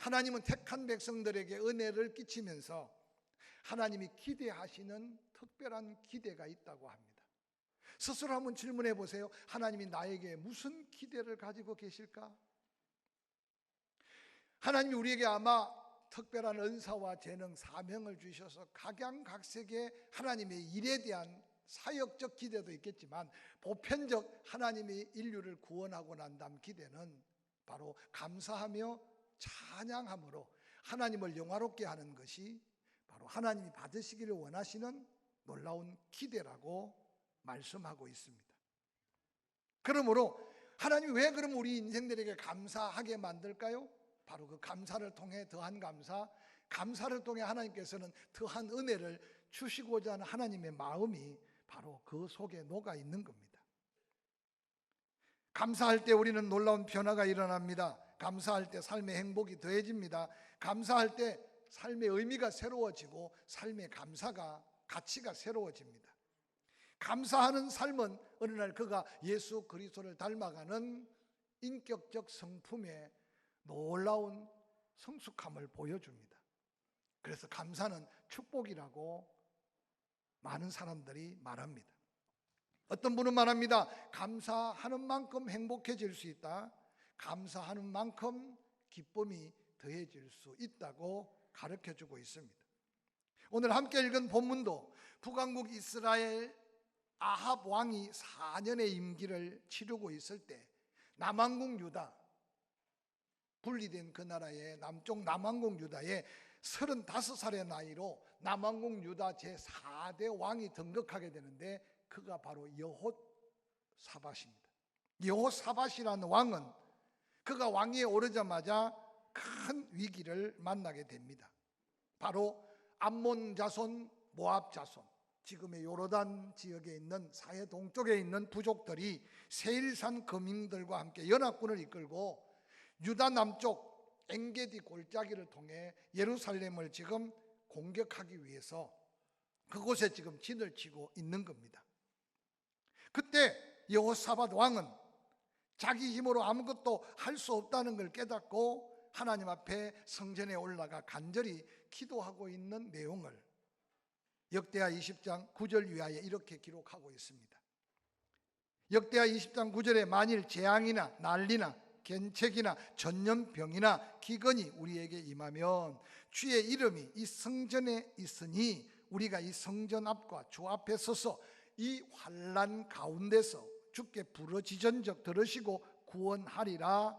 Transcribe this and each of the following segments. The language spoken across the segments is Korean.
하나님은 택한 백성들에게 은혜를 끼치면서 하나님이 기대하시는 특별한 기대가 있다고 합니다. 스스로 한번 질문해 보세요. 하나님이 나에게 무슨 기대를 가지고 계실까? 하나님이 우리에게 아마 특별한 은사와 재능, 사명을 주셔서 각양각색의 하나님의 일에 대한 사역적 기대도 있겠지만, 보편적 하나님이 인류를 구원하고 난 다음 기대는 바로 감사하며 찬양함으로 하나님을 영화롭게 하는 것이 바로 하나님이 받으시기를 원하시는 놀라운 기대라고 말씀하고 있습니다. 그러므로 하나님이 왜 그럼 우리 인생들에게 감사하게 만들까요? 바로 그 감사를 통해 더한 감사를 통해 하나님께서는 더한 은혜를 주시고자 하는 하나님의 마음이 바로 그 속에 녹아 있는 겁니다. 감사할 때 우리는 놀라운 변화가 일어납니다. 감사할 때 삶의 행복이 더해집니다. 감사할 때 삶의 의미가 새로워지고 삶의 가치가 새로워집니다. 감사하는 삶은 어느 날 그가 예수 그리스도를 닮아가는 인격적 성품의 놀라운 성숙함을 보여줍니다. 그래서 감사는 축복이라고 많은 사람들이 말합니다. 어떤 분은 말합니다. 감사하는 만큼 행복해질 수 있다. 감사하는 만큼 기쁨이 더해질 수 있다고 가르쳐주고 있습니다. 오늘 함께 읽은 본문도 북왕국 이스라엘 아합 왕이 4년의 임기를 치르고 있을 때 남왕국 유다, 분리된 그 나라의 남쪽 남왕국 유다의 35살의 나이로 남왕국 유다 제4대 왕이 등극하게 되는데, 그가 바로 여호사밧입니다. 여호사밧이라는 왕은 그가 왕위에 오르자마자 큰 위기를 만나게 됩니다. 바로 암몬 자손, 모압 자손, 지금의 요르단 지역에 있는 사해 동쪽에 있는 부족들이 세일산 거민들과 함께 연합군을 이끌고 유다 남쪽 엔게디 골짜기를 통해 예루살렘을 지금 공격하기 위해서 그곳에 지금 진을 치고 있는 겁니다. 그때 여호사밧 왕은 자기 힘으로 아무것도 할 수 없다는 걸 깨닫고 하나님 앞에 성전에 올라가 간절히 기도하고 있는 내용을 역대하 20장 9절 위하에 이렇게 기록하고 있습니다. 역대하 20장 9절에 만일 재앙이나 난리나 겐책이나 전염병이나 기근이 우리에게 임하면 주의 이름이 이 성전에 있으니 우리가 이 성전 앞과 주 앞에 서서 이 환난 가운데서 주께 부르짖은적 들으시고 구원하리라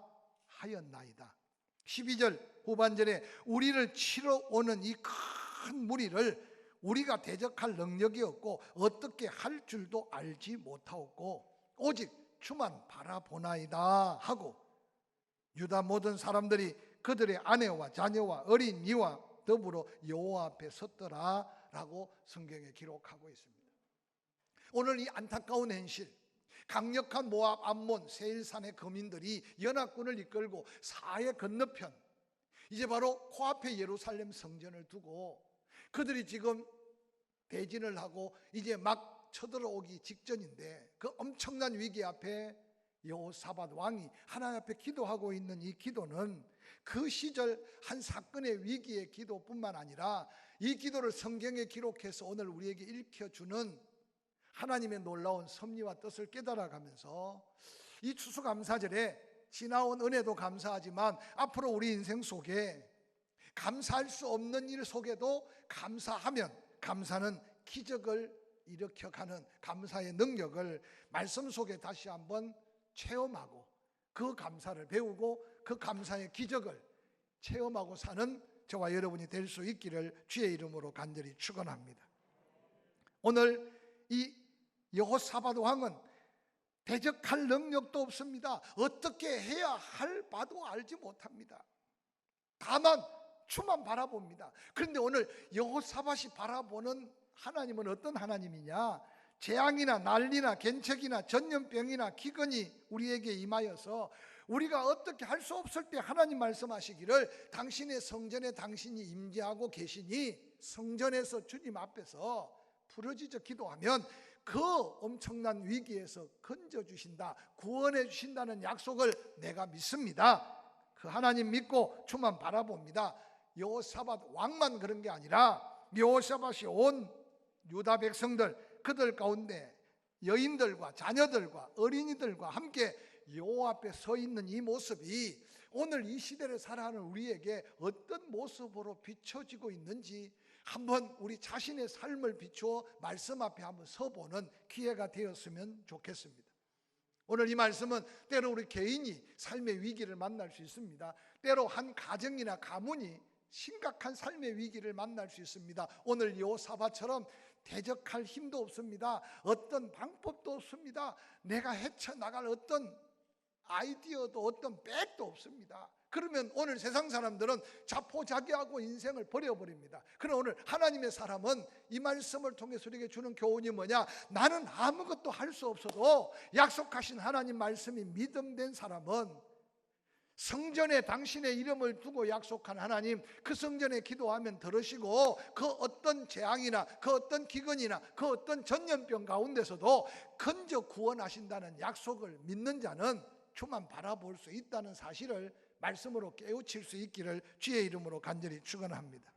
하였나이다. 12절 후반절에 우리를 치러 오는 이 큰 무리를 우리가 대적할 능력이 없고 어떻게 할 줄도 알지 못하였고 오직 주만 바라보나이다 하고 유다 모든 사람들이 그들의 아내와 자녀와 어린 이와 더불어 여호와 앞에 섰더라 라고 성경에 기록하고 있습니다. 오늘 이 안타까운 현실, 강력한 모압, 암몬, 세일산의 거민들이 연합군을 이끌고 사해 건너편, 이제 바로 코앞에 예루살렘 성전을 두고 그들이 지금 대진을 하고 이제 막 쳐들어오기 직전인데, 그 엄청난 위기 앞에 여호사밧 왕이 하나님 앞에 기도하고 있는 이 기도는 그 시절 한 사건의 위기의 기도뿐만 아니라 이 기도를 성경에 기록해서 오늘 우리에게 읽혀주는 하나님의 놀라운 섭리와 뜻을 깨달아가면서 이 추수감사절에 지나온 은혜도 감사하지만 앞으로 우리 인생 속에 감사할 수 없는 일 속에도 감사하면 감사는 기적을 일으켜가는 감사의 능력을 말씀 속에 다시 한번 체험하고 그 감사를 배우고 그 감사의 기적을 체험하고 사는 저와 여러분이 될 수 있기를 주의 이름으로 간절히 축원합니다. 오늘 이 여호사밧 왕은 대적할 능력도 없습니다. 어떻게 해야 할 바도 알지 못합니다. 다만 주만 바라봅니다. 그런데 오늘 여호사밧이 바라보는 하나님은 어떤 하나님이냐? 재앙이나 난리나 겐책이나 전염병이나 기근이 우리에게 임하여서 우리가 어떻게 할 수 없을 때 하나님 말씀하시기를 당신의 성전에 당신이 임재하고 계시니 성전에서 주님 앞에서 부르짖어 기도하면 그 엄청난 위기에서 건져주신다, 구원해 주신다는 약속을 내가 믿습니다. 그 하나님 믿고 주만 바라봅니다. 여호사밧 왕만 그런 게 아니라 여호사밧이 온 유다 백성들, 그들 가운데 여인들과 자녀들과 어린이들과 함께 여호와 앞에 서 있는 이 모습이 오늘 이 시대를 살아가는 우리에게 어떤 모습으로 비춰지고 있는지 한번 우리 자신의 삶을 비추어 말씀 앞에 한번 서보는 기회가 되었으면 좋겠습니다. 오늘 이 말씀은 때로 우리 개인이 삶의 위기를 만날 수 있습니다. 때로 한 가정이나 가문이 심각한 삶의 위기를 만날 수 있습니다. 오늘 여호사밧처럼 대적할 힘도 없습니다. 어떤 방법도 없습니다. 내가 헤쳐나갈 어떤 아이디어도 어떤 백도 없습니다. 그러면 오늘 세상 사람들은 자포자기하고 인생을 버려버립니다. 그러나 오늘 하나님의 사람은 이 말씀을 통해서 우리에게 주는 교훈이 뭐냐? 나는 아무것도 할 수 없어도 약속하신 하나님 말씀이 믿음된 사람은 성전에 당신의 이름을 두고 약속한 하나님, 그 성전에 기도하면 들으시고 그 어떤 재앙이나 그 어떤 기근이나 그 어떤 전염병 가운데서도 건져 구원하신다는 약속을 믿는 자는 주만 바라볼 수 있다는 사실을 말씀으로 깨우칠 수 있기를 주의 이름으로 간절히 축원합니다.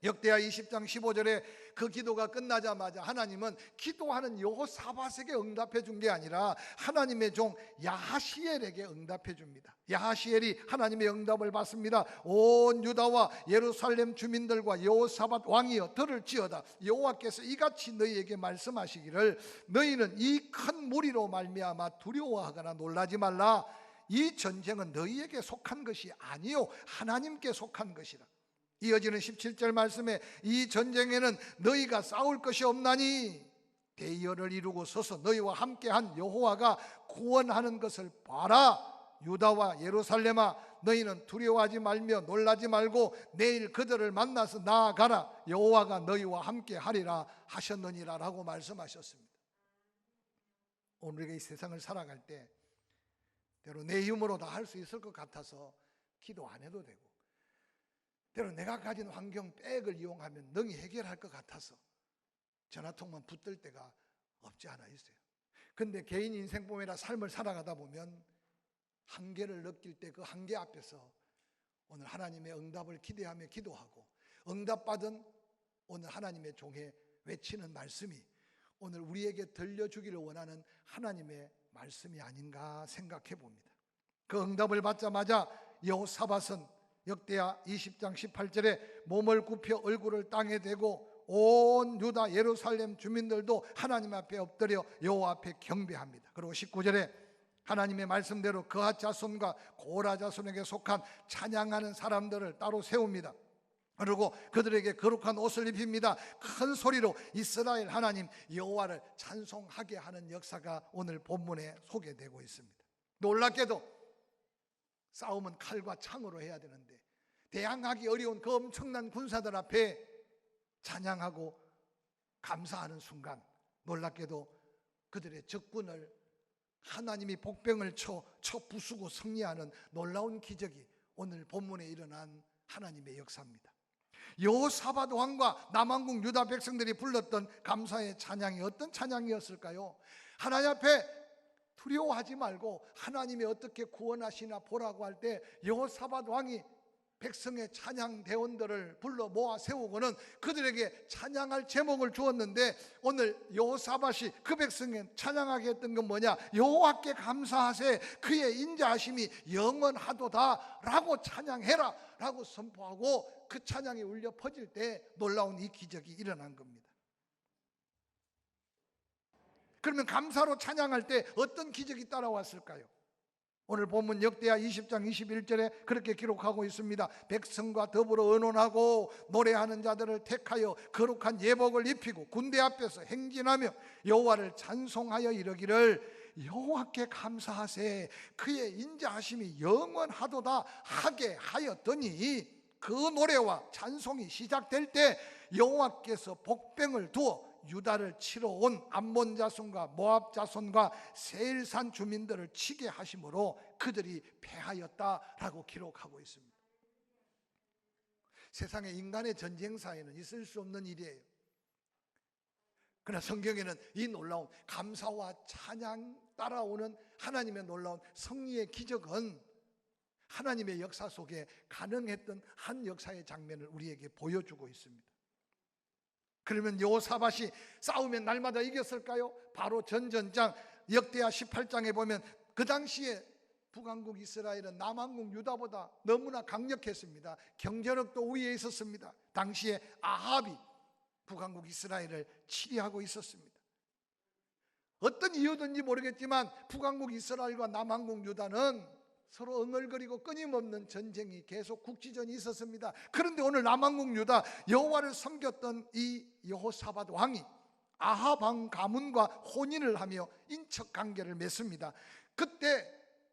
역대하 20장 15절에 그 기도가 끝나자마자 하나님은 기도하는 여호사밧에게 응답해 준 게 아니라 하나님의 종 야하시엘에게 응답해 줍니다. 야하시엘이 하나님의 응답을 받습니다. 온 유다와 예루살렘 주민들과 여호사밧 왕이여 들을지어다. 여호와께서 이같이 너희에게 말씀하시기를 너희는 이 큰 무리로 말미암아 두려워하거나 놀라지 말라. 이 전쟁은 너희에게 속한 것이 아니요 하나님께 속한 것이라. 이어지는 17절 말씀에 이 전쟁에는 너희가 싸울 것이 없나니 대열을 이루고 서서 너희와 함께한 여호와가 구원하는 것을 봐라. 유다와 예루살렘아 너희는 두려워하지 말며 놀라지 말고 내일 그들을 만나서 나아가라. 여호와가 너희와 함께하리라 하셨느니라 라고 말씀하셨습니다. 오늘 우리가 이 세상을 살아갈 때 때로 내 힘으로 다 할 수 있을 것 같아서 기도 안 해도 되고 때로 내가 가진 환경 백을 이용하면 능히 해결할 것 같아서 전화통만 붙들 때가 없지 않아 있어요. 근데 개인 인생법이나 삶을 살아가다 보면 한계를 느낄 때 그 한계 앞에서 오늘 하나님의 응답을 기대하며 기도하고 응답받은 오늘 하나님의 종에 외치는 말씀이 오늘 우리에게 들려주기를 원하는 하나님의 말씀이 아닌가 생각해 봅니다. 그 응답을 받자마자 여호사밧은 역대하 20장 18절에 몸을 굽혀 얼굴을 땅에 대고 온 유다 예루살렘 주민들도 하나님 앞에 엎드려 여호와 앞에 경배합니다. 그리고 19절에 하나님의 말씀대로 그앗 자손과 고라 자손에게 속한 찬양하는 사람들을 따로 세웁니다. 그리고 그들에게 거룩한 옷을 입힙니다. 큰 소리로 이스라엘 하나님 여호와를 찬송하게 하는 역사가 오늘 본문에 소개되고 있습니다. 놀랍게도 싸움은 칼과 창으로 해야 되는데 대항하기 어려운 그 엄청난 군사들 앞에 찬양하고 감사하는 순간 놀랍게도 그들의 적군을 하나님이 복병을 쳐 부수고 승리하는 놀라운 기적이 오늘 본문에 일어난 하나님의 역사입니다. 여호사밧 왕과 남왕국 유다 백성들이 불렀던 감사의 찬양이 어떤 찬양이었을까요? 하나님 앞에 두려워하지 말고 하나님이 어떻게 구원하시나 보라고 할 때 여호사밧 왕이 백성의 찬양 대원들을 불러 모아 세우고는 그들에게 찬양할 제목을 주었는데 오늘 여호사밧이 그 백성에 찬양하게 했던 건 뭐냐? 여호와께 감사하세 그의 인자하심이 영원하도다 라고 찬양해라 라고 선포하고 그 찬양이 울려 퍼질 때 놀라운 이 기적이 일어난 겁니다. 그러면 감사로 찬양할 때 어떤 기적이 따라왔을까요? 오늘 본문 역대하 20장 21절에 그렇게 기록하고 있습니다. 백성과 더불어 의논하고 노래하는 자들을 택하여 거룩한 예복을 입히고 군대 앞에서 행진하며 여호와를 찬송하여 이르기를 여호와께 감사하세 그의 인자하심이 영원하도다 하게 하였더니 그 노래와 찬송이 시작될 때 여호와께서 복병을 두어 유다를 치러 온 암몬 자손과 모압 자손과 세일산 주민들을 치게 하심으로 그들이 패하였다라고 기록하고 있습니다. 세상에 인간의 전쟁사에는 있을 수 없는 일이에요. 그러나 성경에는 이 놀라운 감사와 찬양 따라오는 하나님의 놀라운 승리의 기적은 하나님의 역사 속에 가능했던 한 역사의 장면을 우리에게 보여주고 있습니다. 그러면 여호사밧이 싸우면 날마다 이겼을까요? 바로 전전장 역대하 18장에 보면 그 당시에 북왕국 이스라엘은 남왕국 유다보다 너무나 강력했습니다. 경제력도 우위에 있었습니다. 당시에 아합이 북왕국 이스라엘을 치리하고 있었습니다. 어떤 이유든지 모르겠지만 북왕국 이스라엘과 남왕국 유다는 서로 응얼거리고 끊임없는 전쟁이 계속 국지전이 있었습니다. 그런데 오늘 남왕국 유다 여호와를 섬겼던 이 여호사밧 왕이 아합 왕 가문과 혼인을 하며 인척 관계를 맺습니다. 그때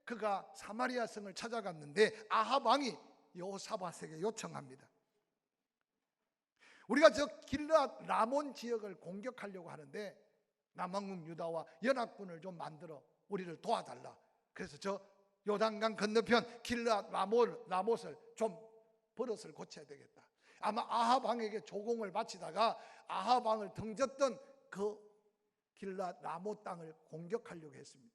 그가 사마리아 성을 찾아갔는데 아합 왕이 여호사밧에게 요청합니다. 우리가 저 길르앗 라몬 지역을 공격하려고 하는데 남왕국 유다와 연합군을 좀 만들어 우리를 도와달라. 그래서 저 요단강 건너편 길르앗 라못을 좀 버릇을 고쳐야 되겠다. 아마 아합 왕에게 조공을 바치다가 아합 왕을 등졌던 그 길르앗 라못 땅을 공격하려고 했습니다.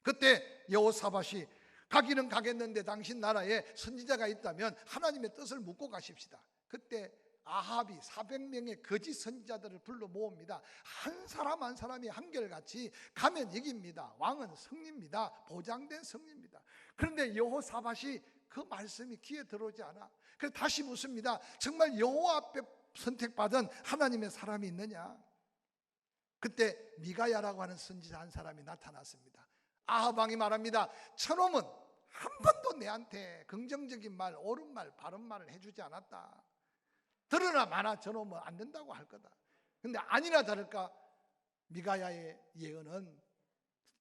그때 여호사밧이 가기는 가겠는데 당신 나라에 선지자가 있다면 하나님의 뜻을 묻고 가십시다. 그때 아합이 400명의 거짓 선지자들을 불러 모읍니다. 한 사람 한 사람이 한결같이 가면 이깁니다. 왕은 승리입니다. 보장된 승리입니다. 그런데 여호사밧이 그 말씀이 귀에 들어오지 않아. 그래서 다시 묻습니다. 정말 여호와 앞에 선택받은 하나님의 사람이 있느냐? 그때 미가야라고 하는 선지자 한 사람이 나타났습니다. 아합 왕이 말합니다. 저놈은 한 번도 내한테 긍정적인 말, 옳은 말, 바른 말을 해주지 않았다. 들으나 마나 저놈은 안 된다고 할 거다. 근데 아니나 다를까 미가야의 예언은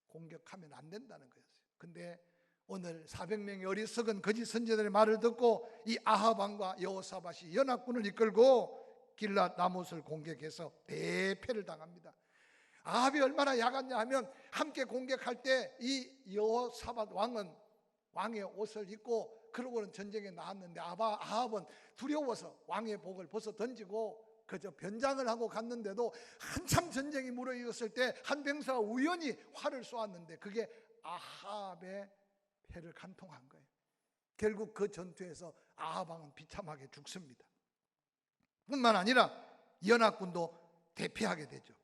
공격하면 안 된다는 거였어요. 근데 오늘 400명의 어리석은 거짓 선지자들의 말을 듣고 이 아합 왕과 여호사밧이 연합군을 이끌고 길르앗 라못을 공격해서 대패를 당합니다. 아합이 얼마나 야갔냐 하면 함께 공격할 때 이 여호사밧 왕은 왕의 옷을 입고 그러고는 전쟁에 나왔는데 아합은 두려워서 왕의 복을 벗어 던지고 그저 변장을 하고 갔는데도 한참 전쟁이 무르익었을 때 한 병사가 우연히 활을 쏘았는데 그게 아합의 패를 간통한 거예요. 결국 그 전투에서 아합 왕은 비참하게 죽습니다. 뿐만 아니라 연합군도 대피하게 되죠.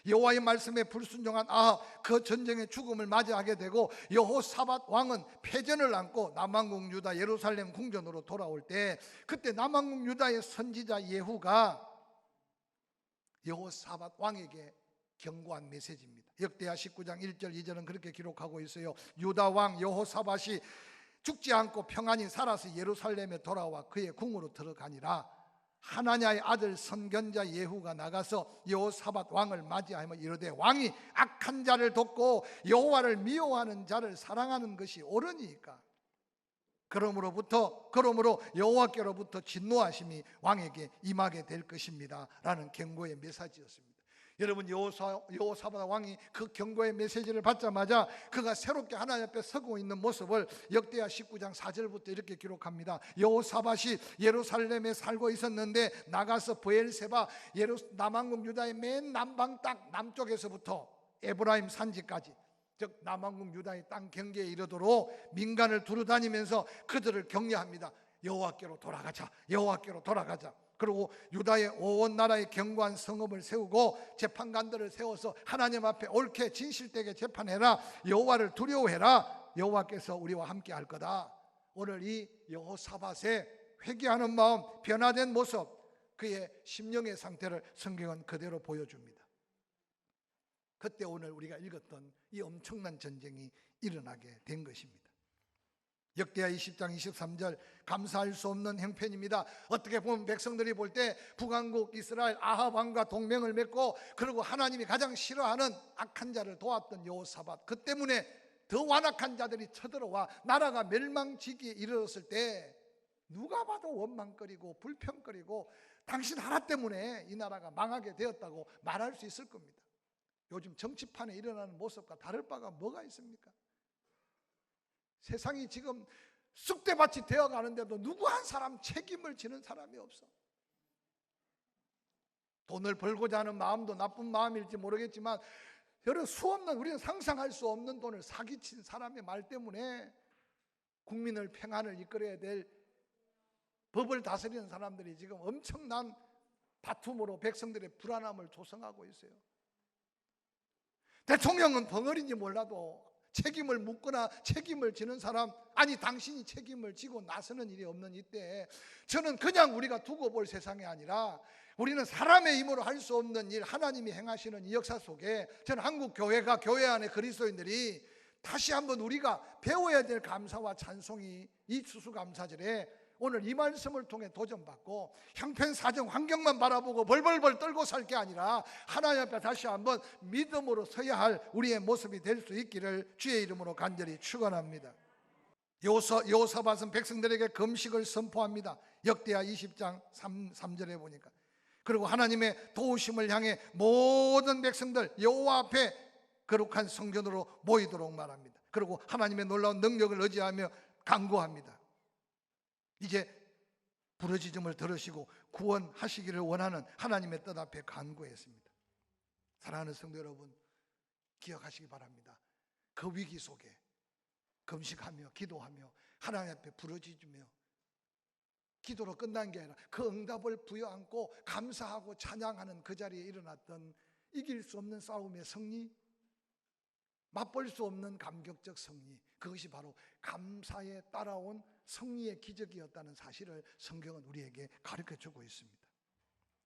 여호와의 말씀에 불순종한 아합 그 전쟁의 죽음을 맞이하게 되고 여호사밧 왕은 패전을 안고 남왕국 유다 예루살렘 궁전으로 돌아올 때 그때 남왕국 유다의 선지자 예후가 여호사밧 왕에게 경고한 메시지입니다. 역대하 19장 1절 2절은 그렇게 기록하고 있어요. 유다 왕 여호사밧이 죽지 않고 평안히 살아서 예루살렘에 돌아와 그의 궁으로 들어가니라. 하나냐의 아들 선견자 예후가 나가서 여호사밧 왕을 맞이하며 이르되 왕이 악한 자를 돕고 여호와를 미워하는 자를 사랑하는 것이 옳으니까 그러므로 여호와께로부터 진노하심이 왕에게 임하게 될 것입니다 라는 경고의 메시지였습니다. 여러분 여호사밧 왕이 그 경고의 메시지를 받자마자 그가 새롭게 하나님 앞에 서고 있는 모습을 역대하 19장 4절부터 이렇게 기록합니다. 여호사밧이 예루살렘에 살고 있었는데 나가서 브엘세바 남왕국 유다의 맨 남방 땅 남쪽에서부터 에브라임 산지까지 즉 남왕국 유다의 땅 경계에 이르도록 민간을 두루다니면서 그들을 격려합니다. 여호와께로 돌아가자, 여호와께로 돌아가자. 그리고 유다의 온 나라의 견고한 성읍을 세우고 재판관들을 세워서 하나님 앞에 옳게 진실되게 재판해라. 여호와를 두려워해라. 여호와께서 우리와 함께 할 거다. 오늘 이 여호사밧의 회개하는 마음, 변화된 모습, 그의 심령의 상태를 성경은 그대로 보여줍니다. 그때 오늘 우리가 읽었던 이 엄청난 전쟁이 일어나게 된 것입니다. 역대하 20장 23절 감사할 수 없는 형편입니다. 어떻게 보면 백성들이 볼 때 북왕국 이스라엘 아합 왕과 동맹을 맺고 그리고 하나님이 가장 싫어하는 악한 자를 도왔던 여호사밧 그 때문에 더 완악한 자들이 쳐들어와 나라가 멸망지기에 이르렀을 때 누가 봐도 원망거리고 불평거리고 당신 하나 때문에 이 나라가 망하게 되었다고 말할 수 있을 겁니다. 요즘 정치판에 일어나는 모습과 다를 바가 뭐가 있습니까? 세상이 지금 쑥대밭이 되어가는데도 누구 한 사람 책임을 지는 사람이 없어. 돈을 벌고자 하는 마음도 나쁜 마음일지 모르겠지만 여러 수없는 우리는 상상할 수 없는 돈을 사기친 사람의 말 때문에 국민을 평안을 이끌어야 될 법을 다스리는 사람들이 지금 엄청난 다툼으로 백성들의 불안함을 조성하고 있어요. 대통령은 벙어리인지 몰라도 책임을 묻거나 책임을 지는 사람, 아니 당신이 책임을 지고 나서는 일이 없는 이때에 저는 그냥 우리가 두고 볼 세상이 아니라 우리는 사람의 힘으로 할 수 없는 일, 하나님이 행하시는 이 역사 속에 저는 한국 교회가, 교회 안에 그리스도인들이 다시 한번 우리가 배워야 될 감사와 찬송이 이 추수감사절에 오늘 이 말씀을 통해 도전받고 형편사정 환경만 바라보고 벌벌벌 떨고 살 게 아니라 하나님 앞에 다시 한번 믿음으로 서야 할 우리의 모습이 될 수 있기를 주의 이름으로 간절히 축원합니다. 여호사밧은 백성들에게 금식을 선포합니다. 역대하 20장 3절에 보니까, 그리고 하나님의 도우심을 향해 모든 백성들 여호와 앞에 거룩한 성전으로 모이도록 말합니다. 그리고 하나님의 놀라운 능력을 의지하며 간구합니다. 이제 부르짖음을 들으시고 구원하시기를 원하는 하나님의 뜻 앞에 간구했습니다. 사랑하는 성도 여러분, 기억하시기 바랍니다. 그 위기 속에 금식하며 기도하며 하나님 앞에 부르짖으며 기도로 끝난 게 아니라 그 응답을 부여안고 감사하고 찬양하는 그 자리에 일어났던 이길 수 없는 싸움의 승리, 맛볼 수 없는 감격적 승리, 그것이 바로 감사에 따라온 승리의 기적이었다는 사실을 성경은 우리에게 가르쳐주고 있습니다.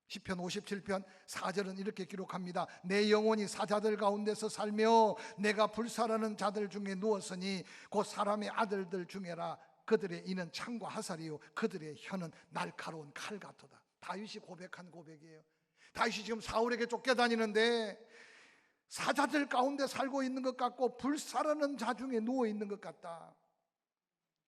시편 57편 4절은 이렇게 기록합니다. 내 영혼이 사자들 가운데서 살며 내가 불사르는 자들 중에 누웠으니 곧 사람의 아들들 중에라. 그들의 이는 창과 화살이요 그들의 혀는 날카로운 칼 같도다. 다윗이 고백한 고백이에요. 다윗이 지금 사울에게 쫓겨다니는데 사자들 가운데 살고 있는 것 같고 불사르는 자 중에 누워 있는 것 같다.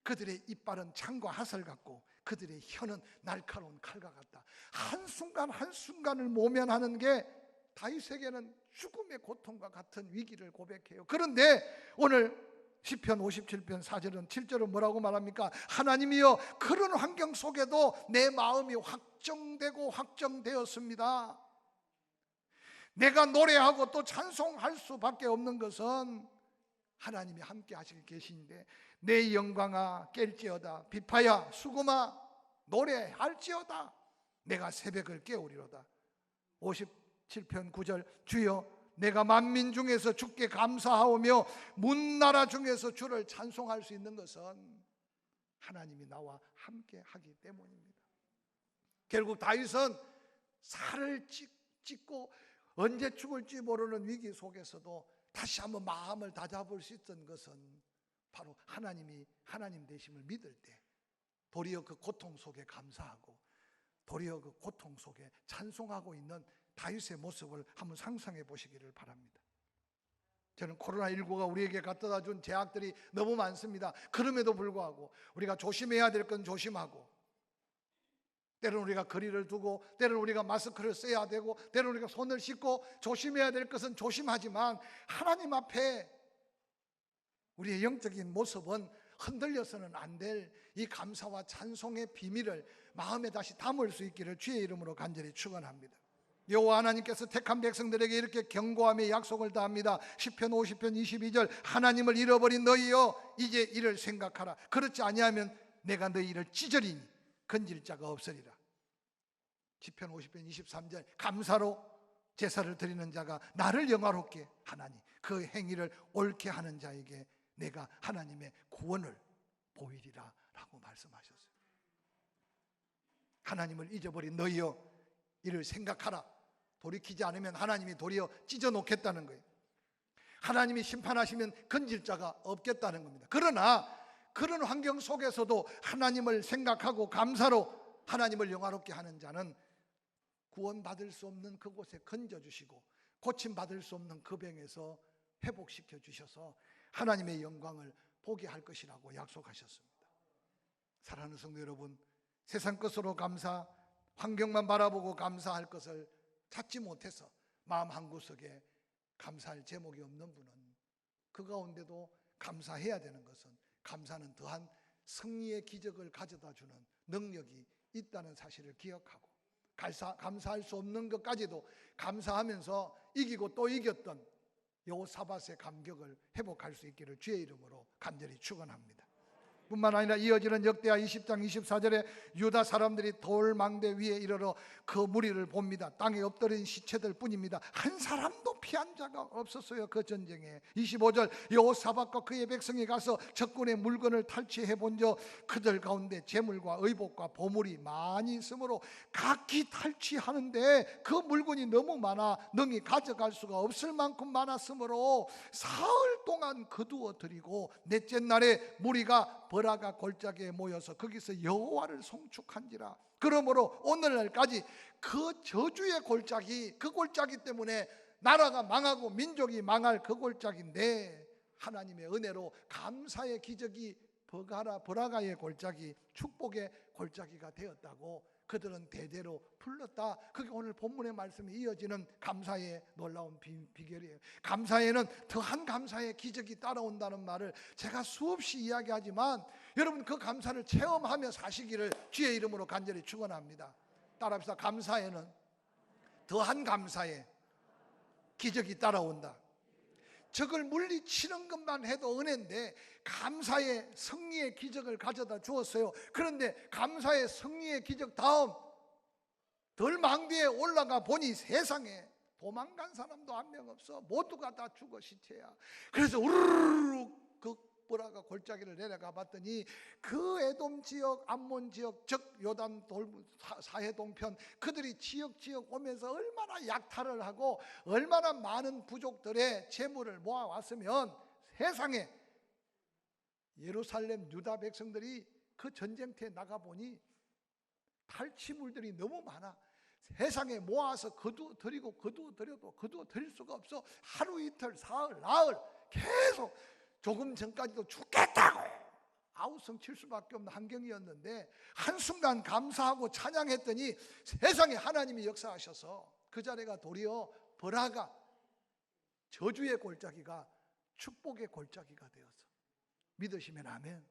그들의 이빨은 창과 화살 같고 그들의 혀는 날카로운 칼과 같다. 한순간 한순간을 모면하는 게 다윗에게는 죽음의 고통과 같은 위기를 고백해요. 그런데 오늘 시편 57편 4절은 7절은 뭐라고 말합니까? 하나님이여 그런 환경 속에도 내 마음이 확정되고 확정되었습니다. 내가 노래하고 또 찬송할 수밖에 없는 것은 하나님이 함께 하실 계신데 내 영광아 깰지어다 비파야 수금아 노래할지어다 내가 새벽을 깨우리로다. 57편 9절 주여 내가 만민 중에서 주께 감사하오며 문나라 중에서 주를 찬송할 수 있는 것은 하나님이 나와 함께 하기 때문입니다. 결국 다윗은 살을 찢고 언제 죽을지 모르는 위기 속에서도 다시 한번 마음을 다잡을 수 있던 것은 바로 하나님이 하나님 되심을 믿을 때 도리어 그 고통 속에 감사하고 도리어 그 고통 속에 찬송하고 있는 다윗의 모습을 한번 상상해 보시기를 바랍니다. 저는 코로나19가 우리에게 갖다 준 제약들이 너무 많습니다. 그럼에도 불구하고 우리가 조심해야 될 건 조심하고 때로는 우리가 거리를 두고 때로는 우리가 마스크를 써야 되고 때로는 우리가 손을 씻고 조심해야 될 것은 조심하지만 하나님 앞에 우리의 영적인 모습은 흔들려서는 안 될 이 감사와 찬송의 비밀을 마음에 다시 담을 수 있기를 주의 이름으로 간절히 축원합니다. 여호와 하나님께서 택한 백성들에게 이렇게 경고하며 약속을 다합니다. 시편 50편 22절 하나님을 잃어버린 너희여 이제 이를 생각하라. 그렇지 아니하면 내가 너희 이를 찢으리니 건질 자가 없으리라. 시편 50편 23절 감사로 제사를 드리는 자가 나를 영화롭게 하나니 그 행위를 옳게 하는 자에게 내가 하나님의 구원을 보이리라 라고 말씀하셨어요. 하나님을 잊어버린 너희여 이를 생각하라. 돌이키지 않으면 하나님이 도리어 찢어 놓겠다는 거예요. 하나님이 심판하시면 건질 자가 없겠다는 겁니다. 그러나 그런 환경 속에서도 하나님을 생각하고 감사로 하나님을 영화롭게 하는 자는 구원받을 수 없는 그곳에 건져주시고 고침받을 수 없는 그 병에서 회복시켜 주셔서 하나님의 영광을 보게 할 것이라고 약속하셨습니다. 사랑하는 성도 여러분, 세상 것으로 감사, 환경만 바라보고 감사할 것을 찾지 못해서 마음 한구석에 감사할 제목이 없는 분은 그 가운데도 감사해야 되는 것은 감사는 더한 승리의 기적을 가져다 주는 능력이 있다는 사실을 기억하고 감사할 수 없는 것까지도 감사하면서 이기고 또 이겼던 여호사밧의 감격을 회복할 수 있기를 주의 이름으로 간절히 축원합니다. 뿐만 아니라 이어지는 역대하 20장 24절에 유다 사람들이 돌망대 위에 이르러 그 무리를 봅니다. 땅에 엎드린 시체들 뿐입니다. 한 사람도 피한 자가 없었어요. 그 전쟁에. 25절 여호사밧과 그의 백성이 가서 적군의 물건을 탈취해 본저 그들 가운데 재물과 의복과 보물이 많이 있으므로 각기 탈취하는데 그 물건이 너무 많아 능히 가져갈 수가 없을 만큼 많았으므로 사흘 동안 거두어 드리고 넷째 날에 무리가 버라가 골짜기에 모여서 거기서 여호와를 송축한지라. 그러므로 오늘날까지 그 저주의 골짜기, 그 골짜기 때문에 나라가 망하고 민족이 망할 그 골짜기인데 하나님의 은혜로 감사의 기적이 버라가의 골짜기, 축복의 골짜기가 되었다고 그들은 대대로 불렀다. 그게 오늘 본문의 말씀이 이어지는 감사의 놀라운 비결이에요. 감사에는 더한 감사의 기적이 따라온다는 말을 제가 수없이 이야기하지만 여러분 그 감사를 체험하며 사시기를 주의 이름으로 간절히 축원합니다. 따라합시다. 감사에는 더한 감사의 기적이 따라온다. 적을 물리치는 것만 해도 은혜인데 감사의 승리의 기적을 가져다 주었어요. 그런데 감사의 승리의 기적 다음 덜망대에 올라가 보니 세상에 도망간 사람도 한 명 없어. 모두가 다 죽어 시체야. 그래서 우르르 그 버라가 골짜기를 내려가 봤더니 그 에돔 지역, 암몬 지역, 즉 요단 사해 동편 그들이 지역 오면서 얼마나 약탈을 하고 얼마나 많은 부족들의 재물을 모아왔으면 세상에 예루살렘 유다 백성들이 그 전쟁터에 나가보니 탈취물들이 너무 많아. 세상에 모아서 거두어드리고 거두어드려도 거두어드릴 수가 없어. 하루 이틀 사흘 나흘 계속 조금 전까지도 죽겠다고 아우성 칠 수밖에 없는 환경이었는데 한순간 감사하고 찬양했더니 세상에 하나님이 역사하셔서 그 자리가 도리어 버라가 저주의 골짜기가 축복의 골짜기가 되어서 믿으시면 아멘.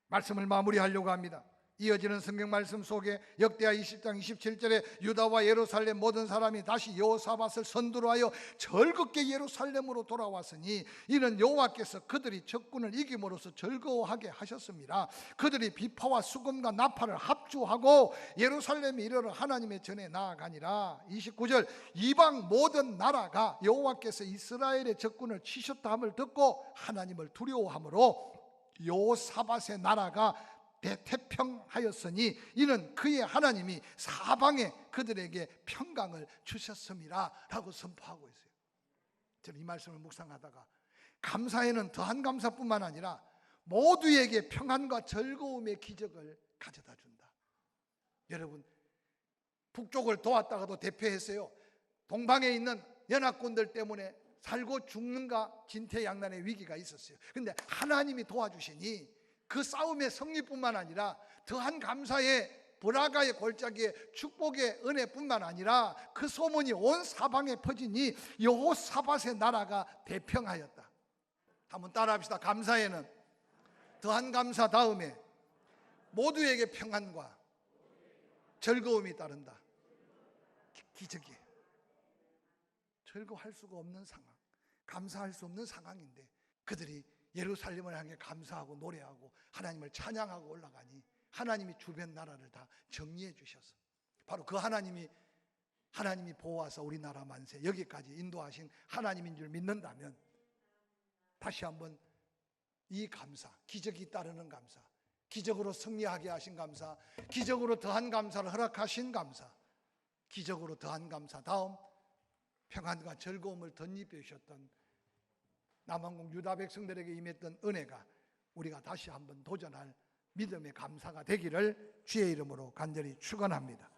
말씀을 마무리하려고 합니다. 이어지는 성경 말씀 속에 역대하 20장 27절에 유다와 예루살렘 모든 사람이 다시 여호사밧을 선두로 하여 즐겁게 예루살렘으로 돌아왔으니 이는 여호와께서 그들이 적군을 이김으로써 즐거워하게 하셨습니다. 그들이 비파와 수금과 나팔을 합주하고 예루살렘에 이르러 하나님의 전에 나아가니라. 29절 이방 모든 나라가 여호와께서 이스라엘의 적군을 치셨다 함을 듣고 하나님을 두려워하므로 여호사밧의 나라가 대태평하였으니 이는 그의 하나님이 사방에 그들에게 평강을 주셨음이라 라고 선포하고 있어요. 저는 이 말씀을 묵상하다가 감사에는 더한 감사뿐만 아니라 모두에게 평안과 즐거움의 기적을 가져다 준다. 여러분 북쪽을 도왔다가도 대패했어요. 동방에 있는 연합군들 때문에 살고 죽는가 진퇴양난의 위기가 있었어요. 그런데 하나님이 도와주시니 그 싸움의 승리뿐만 아니라 더한 감사의 버라가의 골짜기의 축복의 은혜뿐만 아니라 그 소문이 온 사방에 퍼지니 여호사밧의 나라가 대평하였다. 한번 따라합시다. 감사에는 더한 감사 다음에 모두에게 평안과 즐거움이 따른다. 기적이에요. 즐거워할 수가 없는 상황, 감사할 수 없는 상황인데 그들이 예루살렘을 향해 감사하고 노래하고 하나님을 찬양하고 올라가니 하나님이 주변 나라를 다 정리해 주셔서 바로 그 하나님이 보호하사 우리나라 만세 여기까지 인도하신 하나님인 줄 믿는다면 다시 한번 이 감사, 기적이 따르는 감사, 기적으로 승리하게 하신 감사, 기적으로 더한 감사를 허락하신 감사, 기적으로 더한 감사 다음 평안과 즐거움을 덧입혀 주셨던 남한국 유다 백성들에게 임했던 은혜가 우리가 다시 한번 도전할 믿음의 감사가 되기를 주의 이름으로 간절히 축원합니다.